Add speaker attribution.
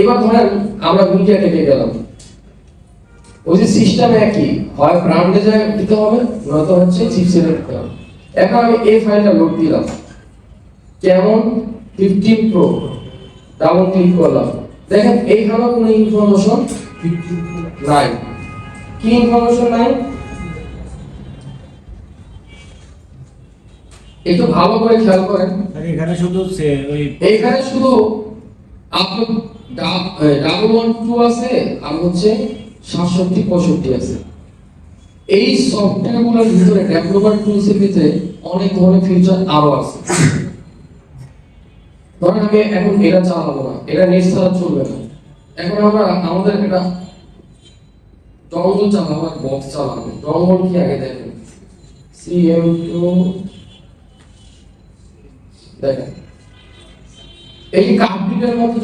Speaker 1: এবার ধরেন আমরা মিডিয়া টেকে গেলাম, ওই যে সিস্টেম একই, হয় ব্রান্ডে যায় দিতে হবে, নয়তো হচ্ছে চিপসে দিতে হবে। এখন আমি এই ফাইলটা লোড দিলাম, কেমন 15 প্রো, ডাবল ক্লিক করলাম, দেখেন এইখানে কোনো ইনফরমেশন নাই। কি ইনফরমেশন নাই? একটু ভালো করে খেয়াল করেন,
Speaker 2: এখানে শুধু
Speaker 1: এইখানে শুধু আপনার 112 আছে আর হচ্ছে 6765 আছে। এই সফটওয়্যারগুলোর ভিতরে ডেভেলপার টুলসের ভিতরে অনেক ধরনের ফিচার আরো আছে। ধরেন আমি এখন এটা চালাবো না, এটা নেট ছাড়া চলবে না। এখন আমরা আমাদের একটা ডঙ্গল চালাবো, বক্স চালাবো। ডঙ্গল কি আগে দেখেন, CM2 দেখেন, এই কার্ডটির মতো